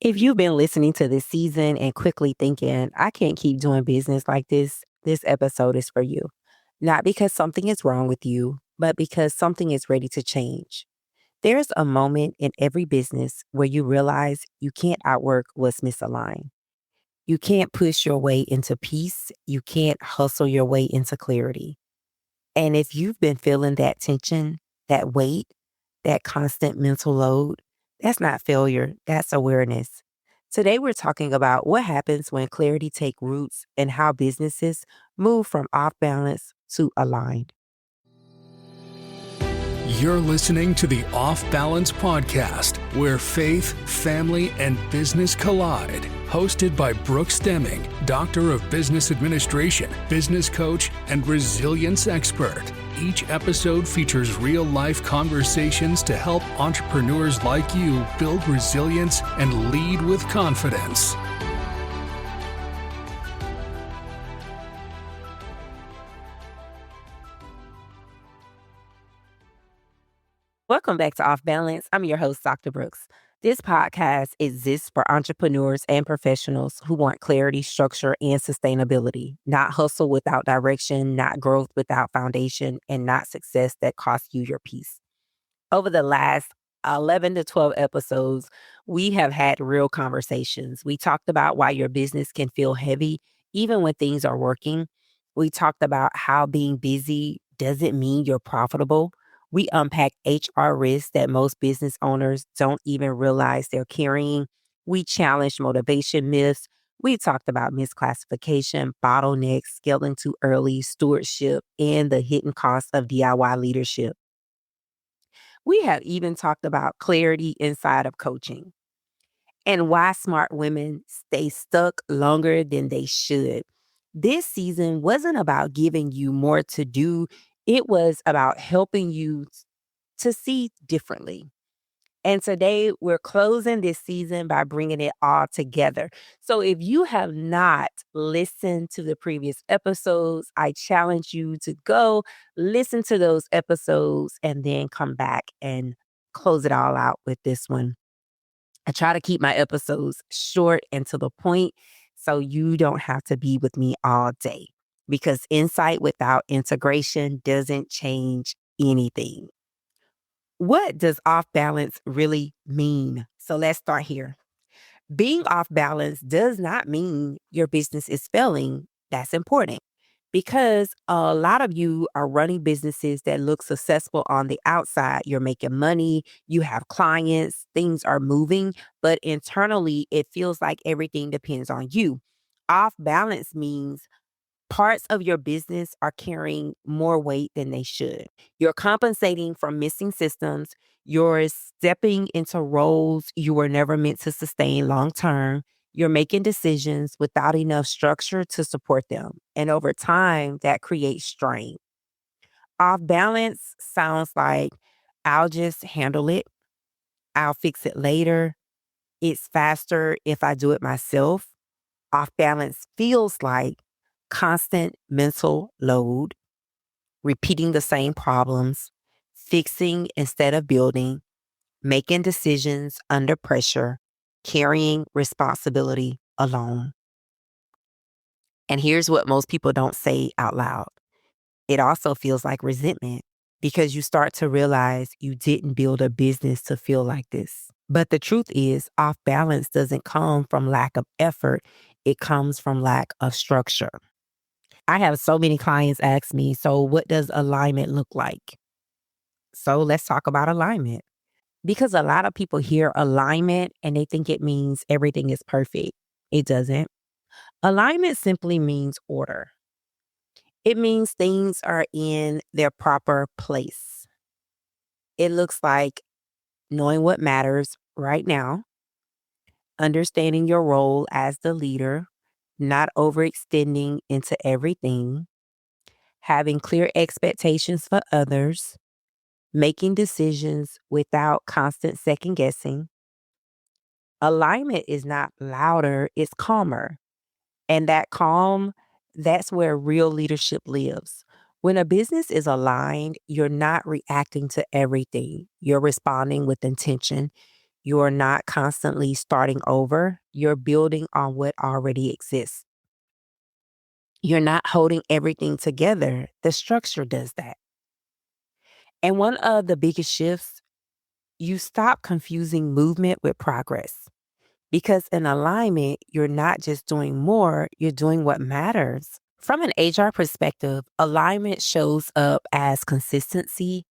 If you've been listening to this season and quickly thinking, I can't keep doing business like this episode is for you. Not because something is wrong with you, but because something is ready to change. There's a moment in every business where you realize you can't outwork what's misaligned. You can't push your way into peace. You can't hustle your way into clarity. And if you've been feeling that tension, that weight, that constant mental load, that's not failure, that's awareness. Today, we're talking about what happens when clarity takes roots and how businesses move from off balance to aligned. You're listening to the Off Balance Podcast, where faith, family, and business collide. Hosted by Brooks Deming, Doctor of Business Administration, business coach, and resilience expert. Each episode features real-life conversations to help entrepreneurs like you build resilience and lead with confidence. Welcome back to Off Balance. I'm your host, Dr. Brooks. This podcast exists for entrepreneurs and professionals who want clarity, structure, and sustainability, not hustle without direction, not growth without foundation, and not success that costs you your peace. Over the last 11 to 12 episodes, we have had real conversations. We talked about why your business can feel heavy even when things are working. We talked about how being busy doesn't mean you're profitable. We unpack HR risks that most business owners don't even realize they're carrying. We challenged motivation myths. We talked about misclassification, bottlenecks, scaling too early, stewardship, and the hidden costs of DIY leadership. We have even talked about clarity inside of coaching and why smart women stay stuck longer than they should. This season wasn't about giving you more to do, it was about helping you to see differently. And today we're closing this season by bringing it all together. So if you have not listened to the previous episodes, I challenge you to go listen to those episodes and then come back and close it all out with this one. I try to keep my episodes short and to the point so you don't have to be with me all day because insight without integration doesn't change anything. What does off balance really mean? So let's start here. Being off balance does not mean your business is failing. That's important because a lot of you are running businesses that look successful on the outside. You're making money, you have clients, things are moving, but internally it feels like everything depends on you. Off balance means parts of your business are carrying more weight than they should. You're compensating for missing systems. You're stepping into roles you were never meant to sustain long term. You're making decisions without enough structure to support them. And over time, that creates strain. Off balance sounds like I'll just handle it. I'll fix it later. It's faster if I do it myself. Off balance feels like constant mental load, repeating the same problems, fixing instead of building, making decisions under pressure, carrying responsibility alone. And here's what most people don't say out loud. It also feels like resentment because you start to realize you didn't build a business to feel like this. But the truth is, off balance doesn't come from lack of effort. It comes from lack of structure. I have so many clients ask me, so what does alignment look like? So let's talk about alignment. Because a lot of people hear alignment and they think it means everything is perfect. It doesn't. Alignment simply means order. It means things are in their proper place. It looks like knowing what matters right now, understanding your role as the leader, not overextending into everything, having clear expectations for others, making decisions without constant second guessing. Alignment is not louder, it's calmer. And that calm, that's where real leadership lives. When a business is aligned, you're not reacting to everything. You're responding with intention. You're not constantly starting over, you're building on what already exists. You're not holding everything together. The structure does that. And one of the biggest shifts, you stop confusing movement with progress. Because in alignment, you're not just doing more, you're doing what matters. From an HR perspective, alignment shows up as consistency,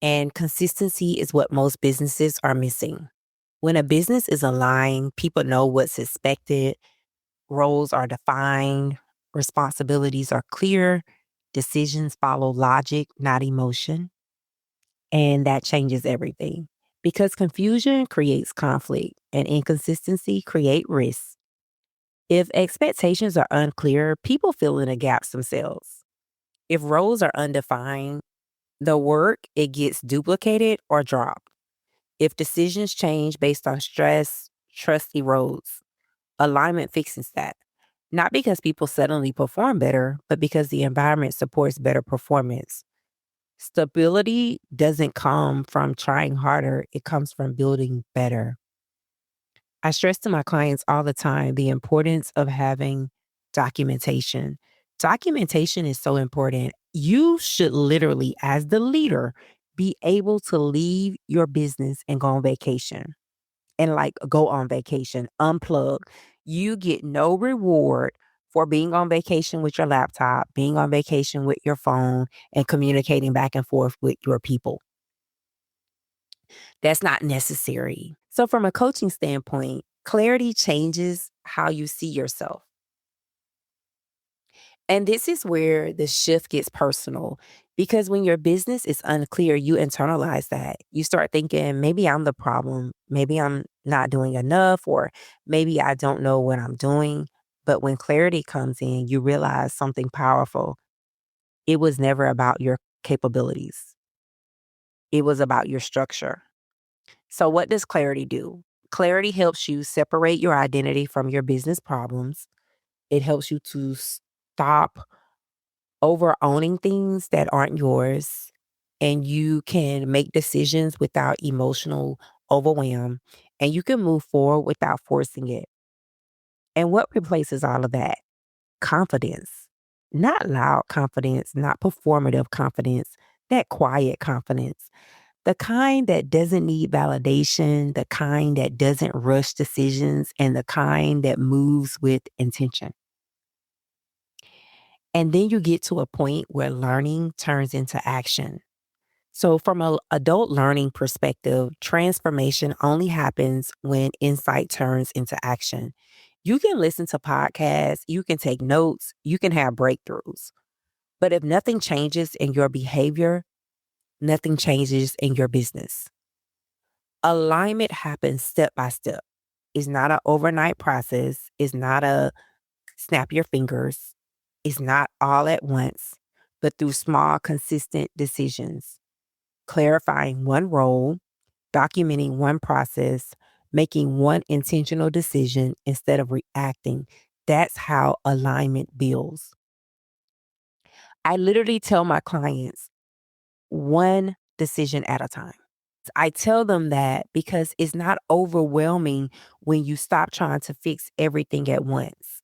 and consistency is what most businesses are missing. When a business is aligned, people know what's expected, roles are defined, responsibilities are clear, decisions follow logic, not emotion, and that changes everything. Because confusion creates conflict and inconsistency create risk. If expectations are unclear, people fill in the gaps themselves. If roles are undefined, the work it gets duplicated or dropped. If decisions change based on stress, trust erodes. Alignment fixes that. Not because people suddenly perform better, but because the environment supports better performance. Stability doesn't come from trying harder, it comes from building better. I stress to my clients all the time the importance of having documentation. Documentation is so important. You should literally, as the leader, be able to leave your business and go on vacation and like go on vacation, unplug. You get no reward for being on vacation with your laptop, being on vacation with your phone, and communicating back and forth with your people. That's not necessary. So, from a coaching standpoint, clarity changes how you see yourself. And this is where the shift gets personal because when your business is unclear, you internalize that. You start thinking, maybe I'm the problem. Maybe I'm not doing enough, or maybe I don't know what I'm doing. But when clarity comes in, you realize something powerful. It was never about your capabilities, it was about your structure. So, what does clarity do? Clarity helps you separate your identity from your business problems. It helps you to stop over owning things that aren't yours, and you can make decisions without emotional overwhelm, and you can move forward without forcing it. And what replaces all of that? Confidence. Not loud confidence, not performative confidence, that quiet confidence. The kind that doesn't need validation, the kind that doesn't rush decisions, and the kind that moves with intention. And then you get to a point where learning turns into action. So, from an adult learning perspective, transformation only happens when insight turns into action. You can listen to podcasts, you can take notes, you can have breakthroughs. But if nothing changes in your behavior, nothing changes in your business. Alignment happens step by step. It's not an overnight process. It's not a snap your fingers. It's not all at once, but through small, consistent decisions, clarifying one role, documenting one process, making one intentional decision instead of reacting. That's how alignment builds. I literally tell my clients one decision at a time. I tell them that because it's not overwhelming when you stop trying to fix everything at once.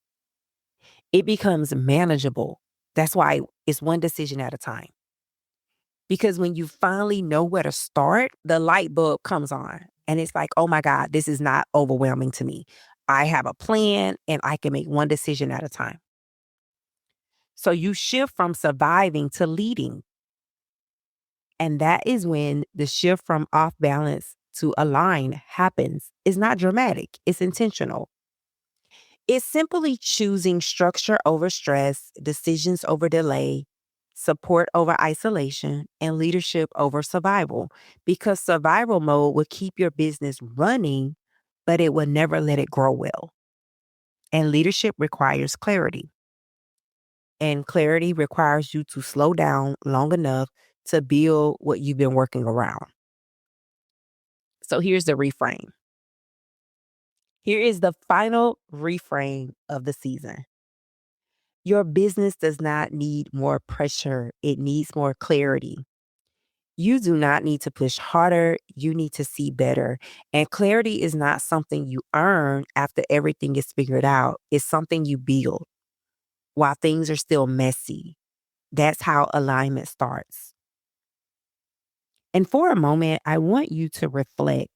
It becomes manageable. That's why it's one decision at a time. Because when you finally know where to start, the light bulb comes on. And it's like, oh my God, this is not overwhelming to me. I have a plan and I can make one decision at a time. So you shift from surviving to leading. And that is when the shift from off balance to align happens. It's not dramatic, it's intentional. It's simply choosing structure over stress, decisions over delay, support over isolation, and leadership over survival. Because survival mode will keep your business running, but it will never let it grow well. And leadership requires clarity. And clarity requires you to slow down long enough to build what you've been working around. So here's the reframe. Here is the final reframe of the season. Your business does not need more pressure, it needs more clarity. You do not need to push harder. You need to see better. And clarity is not something you earn after everything is figured out. It's something you build while things are still messy. That's how alignment starts. And for a moment, I want you to reflect.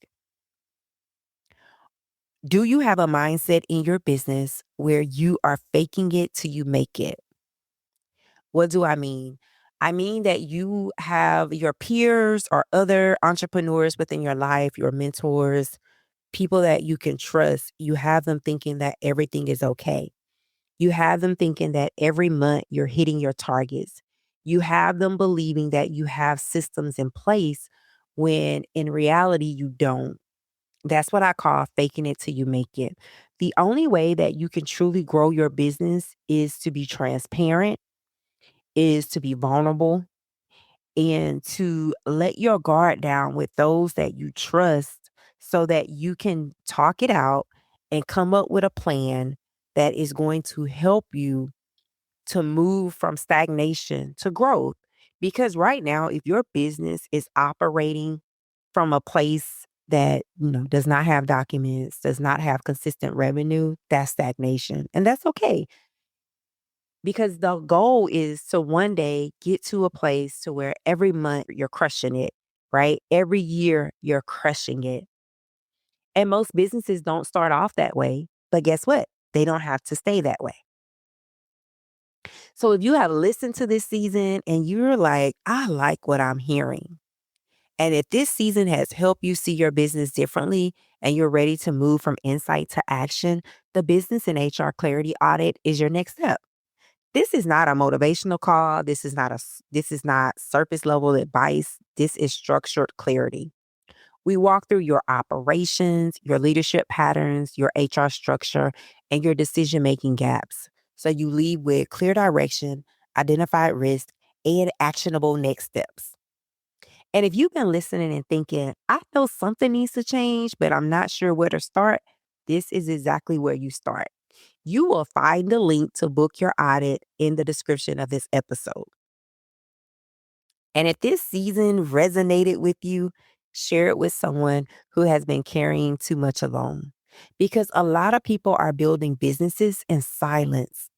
Do you have a mindset in your business where you are faking it till you make it? What do I mean? I mean that you have your peers or other entrepreneurs within your life, your mentors, people that you can trust. You have them thinking that everything is okay. You have them thinking that every month you're hitting your targets. You have them believing that you have systems in place when in reality you don't. That's what I call faking it till you make it. The only way that you can truly grow your business is to be transparent, is to be vulnerable, and to let your guard down with those that you trust so that you can talk it out and come up with a plan that is going to help you to move from stagnation to growth. Because right now, if your business is operating from a place that, does not have documents, does not have consistent revenue, that's stagnation. And that's okay because the goal is to one day get to a place to where every month you're crushing it, right? Every year you're crushing it. And most businesses don't start off that way, but guess what? They don't have to stay that way. So if you have listened to this season and you're like, I like what I'm hearing. And if this season has helped you see your business differently and you're ready to move from insight to action, the Business and HR Clarity Audit is your next step. This is not a motivational call. This is not surface level advice. This is structured clarity. We walk through your operations, your leadership patterns, your HR structure, and your decision-making gaps. So you leave with clear direction, identified risk, and actionable next steps. And if you've been listening and thinking, I know something needs to change, but I'm not sure where to start, this is exactly where you start. You will find the link to book your audit in the description of this episode. And if this season resonated with you, share it with someone who has been carrying too much alone. Because a lot of people are building businesses in silence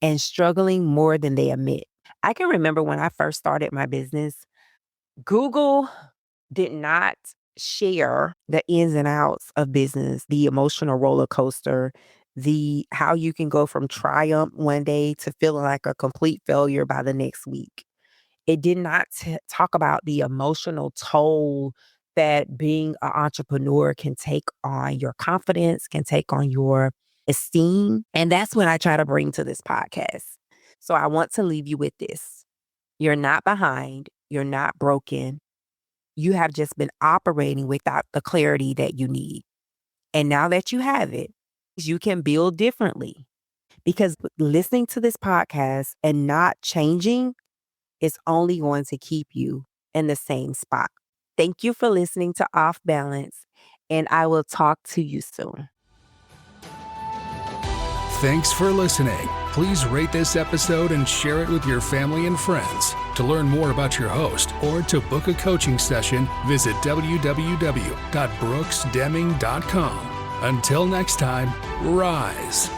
and struggling more than they admit. I can remember when I first started my business, Google did not share the ins and outs of business, the emotional roller coaster, the how you can go from triumph one day to feeling like a complete failure by the next week. It did not talk about the emotional toll that being an entrepreneur can take on your confidence, can take on your esteem. And that's what I try to bring to this podcast. So I want to leave you with this. You're not behind. You're not broken. You have just been operating without the clarity that you need. And now that you have it, you can build differently. Because listening to this podcast and not changing is only going to keep you in the same spot. Thank you for listening to Off Balance, and I will talk to you soon. Thanks for listening. Please rate this episode and share it with your family and friends. To learn more about your host or to book a coaching session, visit www.brooksdeming.com. Until next time, rise.